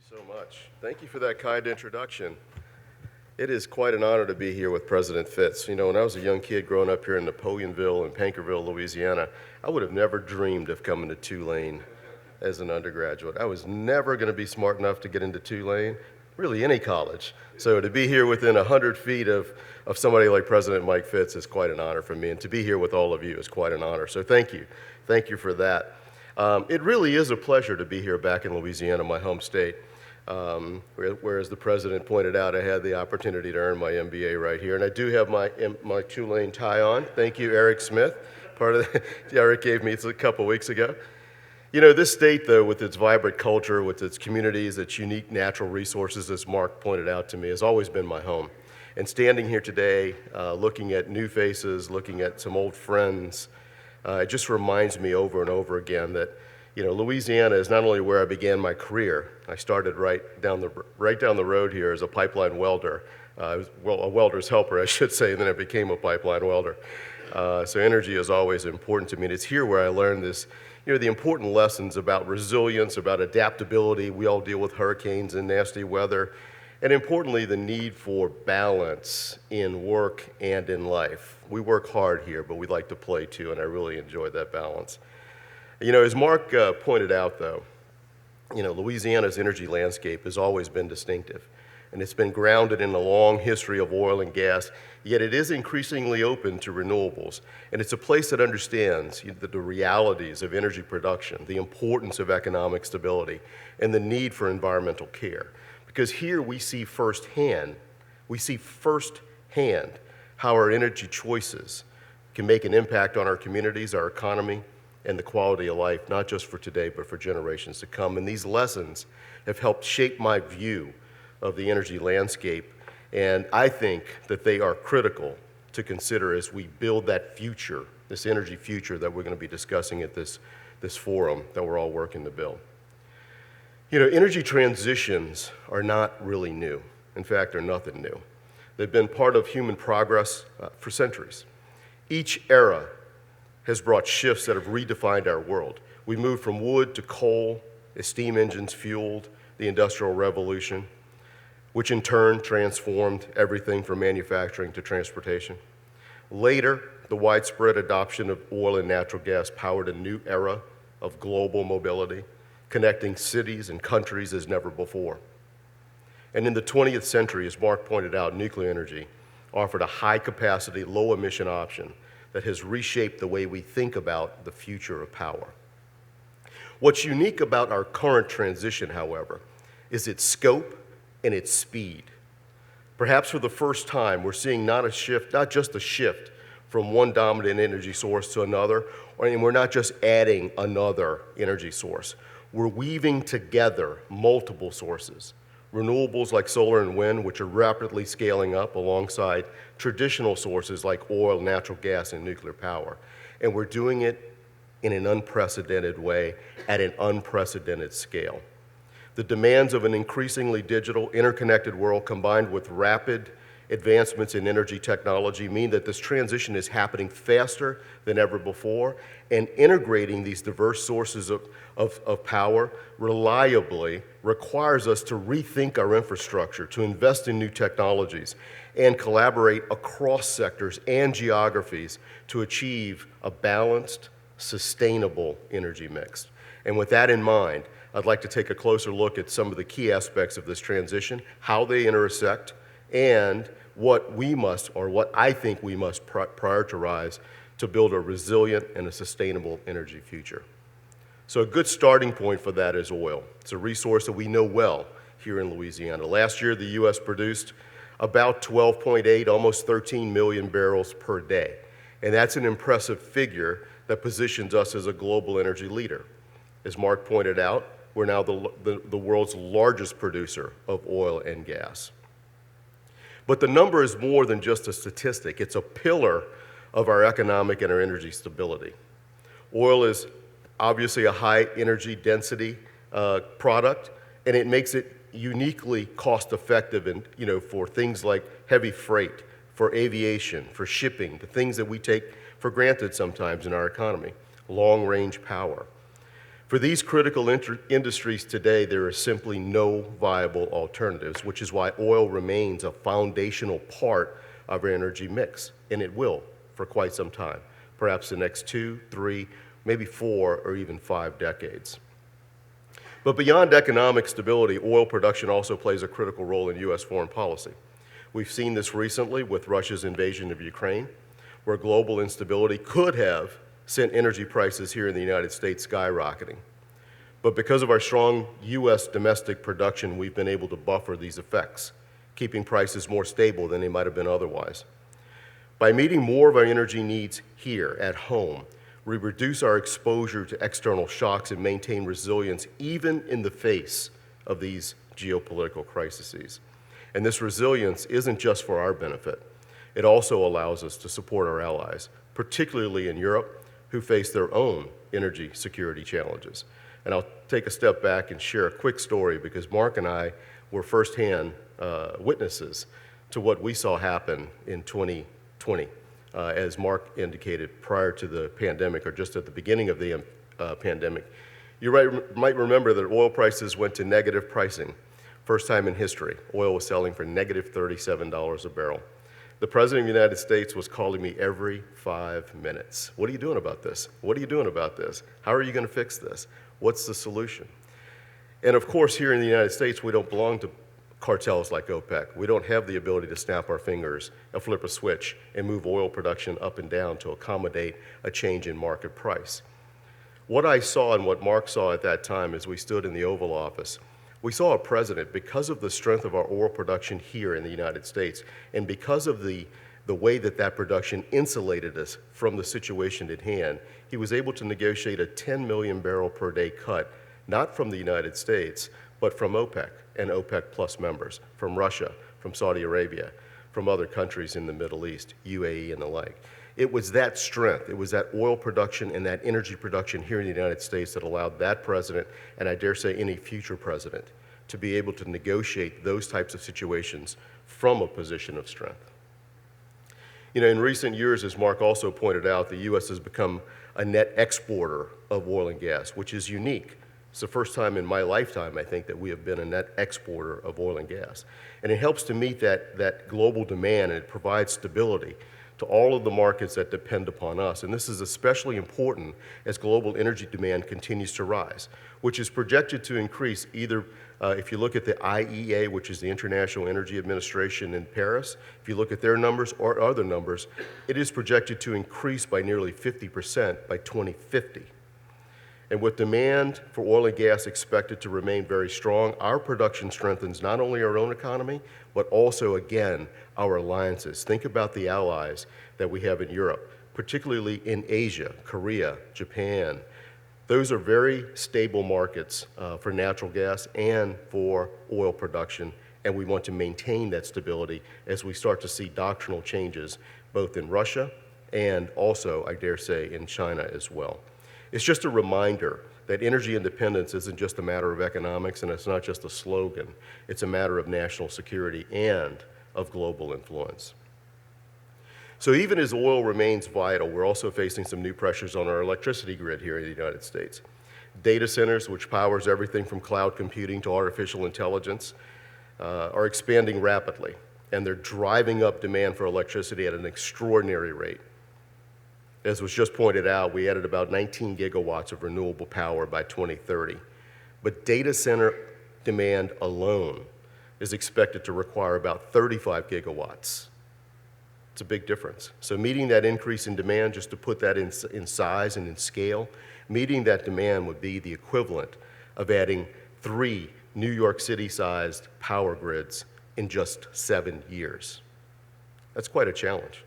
so much. Thank you for that kind introduction. It is quite an honor to be here with President Fitz. You know, when I was a young kid growing up here in Napoleonville and Pankerville, Louisiana, I would have never dreamed of coming to Tulane as an undergraduate. I was never going to be smart enough to get into Tulane, really any college. So to be here within 100 feet of somebody like President Mike Fitz is quite an honor for me, and to be here with all of you is quite an honor. So thank you. Thank you for that. It really is a pleasure to be here back in Louisiana, my home state. Whereas the president pointed out, I had the opportunity to earn my MBA right here, and I do have my Tulane tie on. Thank you, Eric Smith. Eric gave me a couple weeks ago. You know, this state, though, with its vibrant culture, with its communities, its unique natural resources, as Mark pointed out to me, has always been my home. And standing here today, looking at new faces, looking at some old friends, it just reminds me over and over again that, you know, Louisiana is not only where I began my career. I started right down the road here as a pipeline welder. A welder's helper, I should say, and then I became a pipeline welder. So energy is always important to me, and it's here where I learned this, you know, the important lessons about resilience, about adaptability. We all deal with hurricanes and nasty weather, and importantly, the need for balance in work and in life. We work hard here, but we like to play too, and I really enjoy that balance. You know, as Mark pointed out, though, you know, Louisiana's energy landscape has always been distinctive, and it's been grounded in a long history of oil and gas, yet it is increasingly open to renewables, and it's a place that understands the realities of energy production, the importance of economic stability, and the need for environmental care. Because here we see firsthand how our energy choices can make an impact on our communities, our economy, and the quality of life, not just for today, but for generations to come. And these lessons have helped shape my view of the energy landscape, and I think that they are critical to consider as we build that future, this energy future that we're going to be discussing at this forum that we're all working to build. You know, energy transitions are not really new. In fact, they're nothing new. They've been part of human progress for centuries. Each era has brought shifts that have redefined our world. We moved from wood to coal as steam engines fueled the Industrial Revolution, which in turn transformed everything from manufacturing to transportation. Later, the widespread adoption of oil and natural gas powered a new era of global mobility, connecting cities and countries as never before. And in the 20th century, as Mark pointed out, nuclear energy offered a high-capacity, low-emission option that has reshaped the way we think about the future of power. What's unique about our current transition, however, is its scope and its speed. Perhaps for the first time, we're seeing not just a shift from one dominant energy source to another, and we're not just adding another energy source. We're weaving together multiple sources. Renewables like solar and wind, which are rapidly scaling up alongside traditional sources like oil, natural gas, and nuclear power. And we're doing it in an unprecedented way at an unprecedented scale. The demands of an increasingly digital, interconnected world combined with rapid advancements in energy technology mean that this transition is happening faster than ever before, and integrating these diverse sources of power reliably requires us to rethink our infrastructure, to invest in new technologies, and collaborate across sectors and geographies to achieve a balanced, sustainable energy mix. And with that in mind, I'd like to take a closer look at some of the key aspects of this transition, how they intersect, and what I think we must prioritize to build a resilient and a sustainable energy future. So a good starting point for that is oil. It's a resource that we know well here in Louisiana. Last year, the U.S. produced about 12.8, almost 13 million barrels per day. And that's an impressive figure that positions us as a global energy leader. As Mark pointed out, we're now the world's largest producer of oil and gas. But the number is more than just a statistic. It's a pillar of our economic and our energy stability. Oil is obviously a high energy density product, and it makes it uniquely cost effective for things like heavy freight, for aviation, for shipping, the things that we take for granted sometimes in our economy, long range power. For these critical industries today, there is simply no viable alternatives, which is why oil remains a foundational part of our energy mix, and it will for quite some time, perhaps the next 2, 3, maybe 4, or even 5 decades. But beyond economic stability, oil production also plays a critical role in U.S. foreign policy. We've seen this recently with Russia's invasion of Ukraine, where global instability could have sent energy prices here in the United States skyrocketing. But because of our strong U.S. domestic production, we've been able to buffer these effects, keeping prices more stable than they might have been otherwise. By meeting more of our energy needs here at home, we reduce our exposure to external shocks and maintain resilience even in the face of these geopolitical crises. And this resilience isn't just for our benefit. It also allows us to support our allies, particularly in Europe, who face their own energy security challenges. And I'll take a step back and share a quick story because Mark and I were firsthand witnesses to what we saw happen in 2020. As Mark indicated, prior to the pandemic or just at the beginning of the pandemic, you might remember that oil prices went to negative pricing. First time in history, oil was selling for negative $37 a barrel. The President of the United States was calling me every 5 minutes. What are you doing about this? What are you doing about this? How are you going to fix this? What's the solution? And of course, here in the United States, we don't belong to cartels like OPEC. We don't have the ability to snap our fingers and flip a switch and move oil production up and down to accommodate a change in market price. What I saw and what Mark saw at that time as we stood in the Oval Office, we saw a president, because of the strength of our oil production here in the United States, and because of the way that production insulated us from the situation at hand, he was able to negotiate a 10 million barrel per day cut, not from the United States, but from OPEC and OPEC plus members, from Russia, from Saudi Arabia, from other countries in the Middle East, UAE and the like. It was that strength, it was that oil production and that energy production here in the United States that allowed that president, and I dare say any future president, to be able to negotiate those types of situations from a position of strength. You know, in recent years, as Mark also pointed out, the U.S. has become a net exporter of oil and gas, which is unique. It's the first time in my lifetime, I think, that we have been a net exporter of oil and gas. And it helps to meet that global demand, and it provides stability to all of the markets that depend upon us. And this is especially important as global energy demand continues to rise, which is projected to increase either, if you look at the IEA, which is the International Energy Administration in Paris, if you look at their numbers or other numbers, it is projected to increase by nearly 50% by 2050. And with demand for oil and gas expected to remain very strong, our production strengthens not only our own economy, but also, again, our alliances. Think about the allies that we have in Europe, particularly in Asia, Korea, Japan. Those are very stable markets for natural gas and for oil production, and we want to maintain that stability as we start to see doctrinal changes both in Russia and also, I dare say, in China as well. It's just a reminder that energy independence isn't just a matter of economics, and it's not just a slogan. It's a matter of national security and of global influence. So even as oil remains vital, we're also facing some new pressures on our electricity grid here in the United States. Data centers, which powers everything from cloud computing to artificial intelligence, are expanding rapidly, and they're driving up demand for electricity at an extraordinary rate. As was just pointed out, we added about 19 gigawatts of renewable power by 2030. But data center demand alone is expected to require about 35 gigawatts. It's a big difference. So meeting that increase in demand, just to put that in size and in scale, meeting that demand would be the equivalent of adding 3 New York City-sized power grids in just 7 years. That's quite a challenge.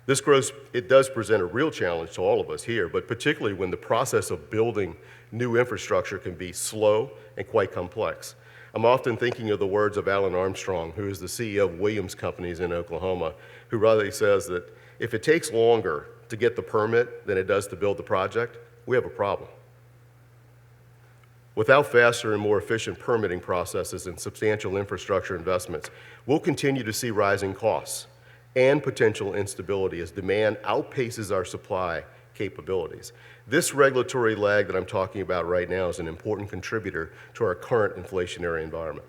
This growth, it does present a real challenge to all of us here, but particularly when the process of building new infrastructure can be slow and quite complex. I'm often thinking of the words of Alan Armstrong, who is the CEO of Williams Companies in Oklahoma, who rather says that if it takes longer to get the permit than it does to build the project, we have a problem. Without faster and more efficient permitting processes and substantial infrastructure investments, we'll continue to see rising costs and potential instability as demand outpaces our supply capabilities. This regulatory lag that I'm talking about right now is an important contributor to our current inflationary environment.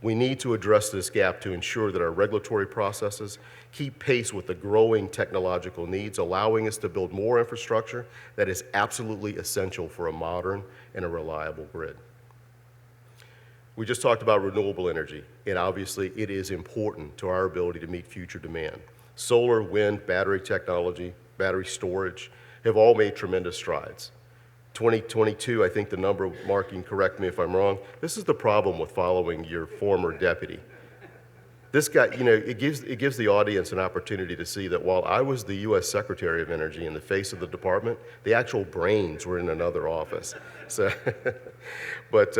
We need to address this gap to ensure that our regulatory processes keep pace with the growing technological needs, allowing us to build more infrastructure that is absolutely essential for a modern and a reliable grid. We just talked about renewable energy, and obviously it is important to our ability to meet future demand. Solar, wind, battery technology, battery storage have all made tremendous strides. 2022, I think the number, Mark, you can correct me if I'm wrong, this is the problem with following your former deputy. This guy, it gives the audience an opportunity to see that while I was the U.S. Secretary of Energy in the face of the department, the actual brains were in another office. So, but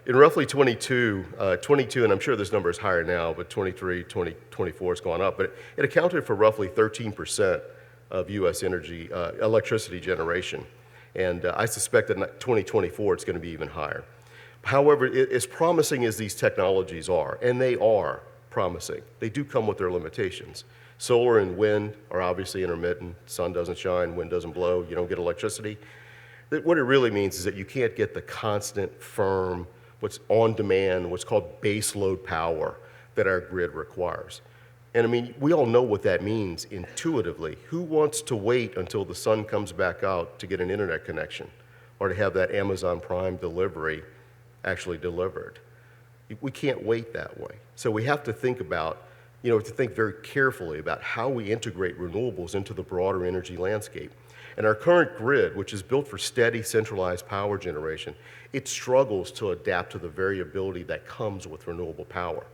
in roughly 22, and I'm sure this number is higher now, but 23, 24 has gone up, but it accounted for roughly 13% of U.S. energy, electricity generation. And I suspect that in 2024 it's going to be even higher. However, as promising as these technologies are, and they are promising, they do come with their limitations. Solar and wind are obviously intermittent. Sun doesn't shine, wind doesn't blow, you don't get electricity. What it really means is that you can't get the constant, firm, what's on demand, what's called base load power that our grid requires. And I mean, we all know what that means intuitively. Who wants to wait until the sun comes back out to get an internet connection or to have that Amazon Prime delivery actually delivered? We can't wait that way. So we have to think about, to think very carefully about how we integrate renewables into the broader energy landscape. And our current grid, which is built for steady centralized power generation, it struggles to adapt to the variability that comes with renewable power.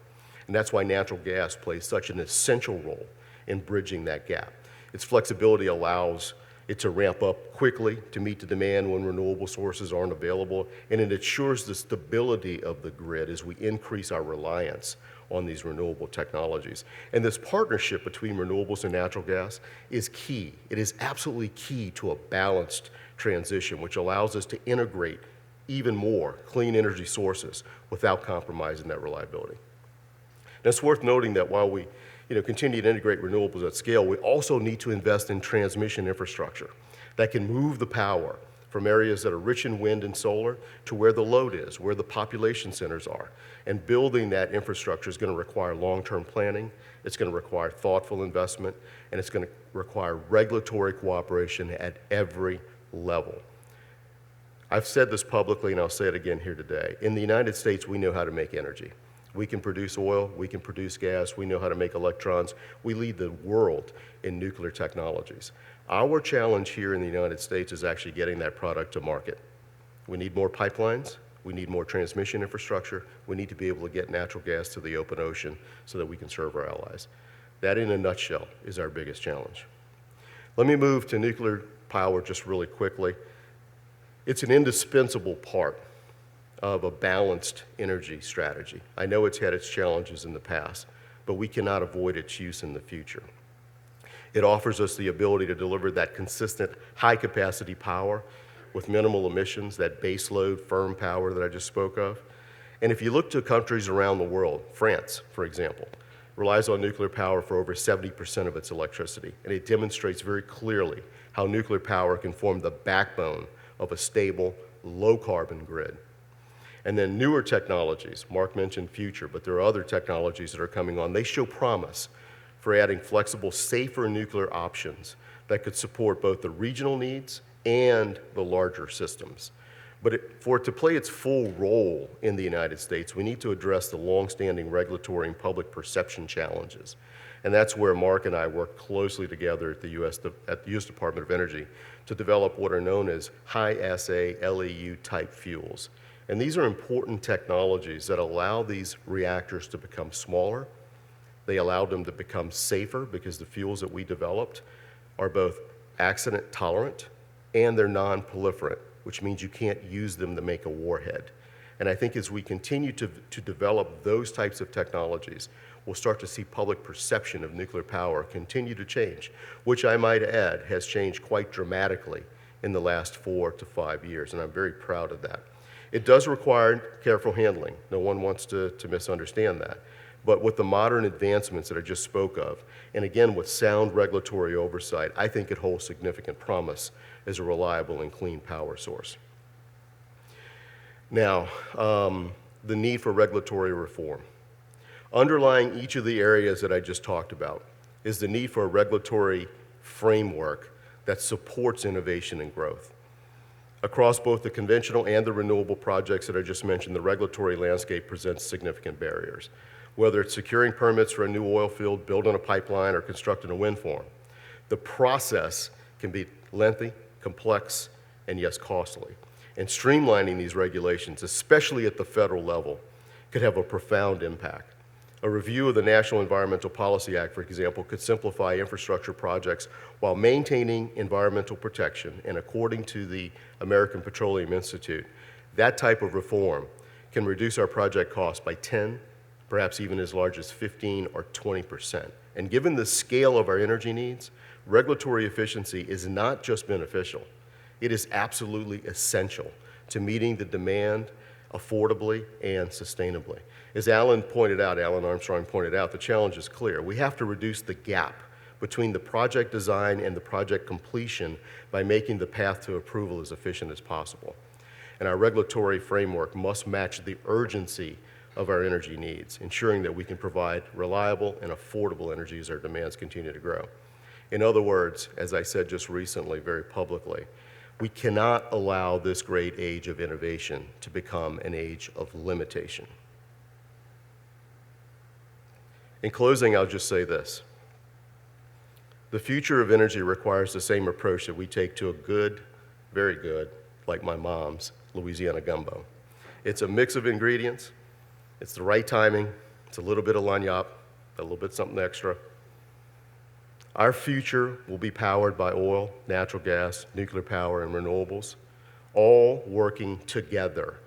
And that's why natural gas plays such an essential role in bridging that gap. Its flexibility allows it to ramp up quickly to meet the demand when renewable sources aren't available, and it ensures the stability of the grid as we increase our reliance on these renewable technologies. And this partnership between renewables and natural gas is key. It is absolutely key to a balanced transition, which allows us to integrate even more clean energy sources without compromising that reliability. Now, it's worth noting that while we continue to integrate renewables at scale, we also need to invest in transmission infrastructure that can move the power from areas that are rich in wind and solar to where the load is, where the population centers are. And building that infrastructure is going to require long-term planning, it's going to require thoughtful investment, and it's going to require regulatory cooperation at every level. I've said this publicly, and I'll say it again here today. In the United States, we know how to make energy. We can produce oil, we can produce gas, we know how to make electrons. We lead the world in nuclear technologies. Our challenge here in the United States is actually getting that product to market. We need more pipelines, we need more transmission infrastructure, we need to be able to get natural gas to the open ocean so that we can serve our allies. That, in a nutshell, is our biggest challenge. Let me move to nuclear power just really quickly. It's an indispensable part of a balanced energy strategy. I know it's had its challenges in the past, but we cannot avoid its use in the future. It offers us the ability to deliver that consistent high-capacity power with minimal emissions, that baseload firm power that I just spoke of. And if you look to countries around the world, France, for example, relies on nuclear power for over 70% of its electricity, and it demonstrates very clearly how nuclear power can form the backbone of a stable, low-carbon grid. And then newer technologies, Mark mentioned future, but there are other technologies that are coming on. They show promise for adding flexible, safer nuclear options that could support both the regional needs and the larger systems. But for it to play its full role in the United States, we need to address the longstanding regulatory and public perception challenges. And that's where Mark and I work closely together at the U.S. Department of Energy to develop what are known as high-assay LEU type fuels. And these are important technologies that allow these reactors to become smaller. They allow them to become safer because the fuels that we developed are both accident tolerant and they're non-proliferant, which means you can't use them to make a warhead. And I think as we continue to develop those types of technologies, we'll start to see public perception of nuclear power continue to change, which I might add has changed quite dramatically in the last 4 to 5 years, and I'm very proud of that. It does require careful handling. No one wants to misunderstand that. But with the modern advancements that I just spoke of, and again with sound regulatory oversight, I think it holds significant promise as a reliable and clean power source. Now, the need for regulatory reform. Underlying each of the areas that I just talked about is the need for a regulatory framework that supports innovation and growth. Across both the conventional and the renewable projects that I just mentioned, the regulatory landscape presents significant barriers. Whether it's securing permits for a new oil field, building a pipeline, or constructing a wind farm, the process can be lengthy, complex, and yes, costly. And streamlining these regulations, especially at the federal level, could have a profound impact. A review of the National Environmental Policy Act, for example, could simplify infrastructure projects while maintaining environmental protection. And according to the American Petroleum Institute, that type of reform can reduce our project costs by 10, perhaps even as large as 15 or 20%. And given the scale of our energy needs, regulatory efficiency is not just beneficial, it is absolutely essential to meeting the demand affordably and sustainably. As Alan Armstrong pointed out, the challenge is clear. We have to reduce the gap between the project design and the project completion by making the path to approval as efficient as possible. And our regulatory framework must match the urgency of our energy needs, ensuring that we can provide reliable and affordable energy as our demands continue to grow. In other words, as I said just recently very publicly, we cannot allow this great age of innovation to become an age of limitation. In closing, I'll just say this. The future of energy requires the same approach that we take to a good, very good, like my mom's, Louisiana gumbo. It's a mix of ingredients, it's the right timing, it's a little bit of lagniappe, a little bit something extra. Our future will be powered by oil, natural gas, nuclear power, and renewables, all working together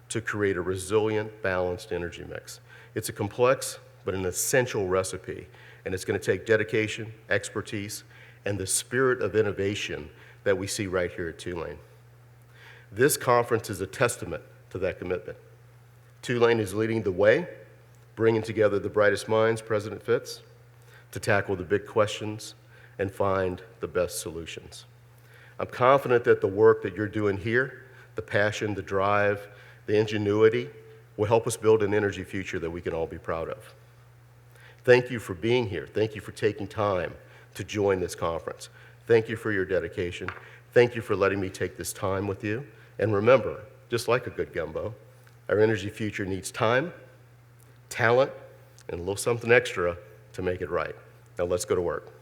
to create a resilient, balanced energy mix. It's a complex but an essential recipe, and it's going to take dedication, expertise, and the spirit of innovation that we see right here at Tulane. This conference is a testament to that commitment. Tulane is leading the way, bringing together the brightest minds, President Fitz, to tackle the big questions and find the best solutions. I'm confident that the work that you're doing here, the passion, the drive, the ingenuity, will help us build an energy future that we can all be proud of. Thank you for being here. Thank you for taking time to join this conference. Thank you for your dedication. Thank you for letting me take this time with you. And remember, just like a good gumbo, our energy future needs time, talent, and a little something extra to make it right. Now let's go to work.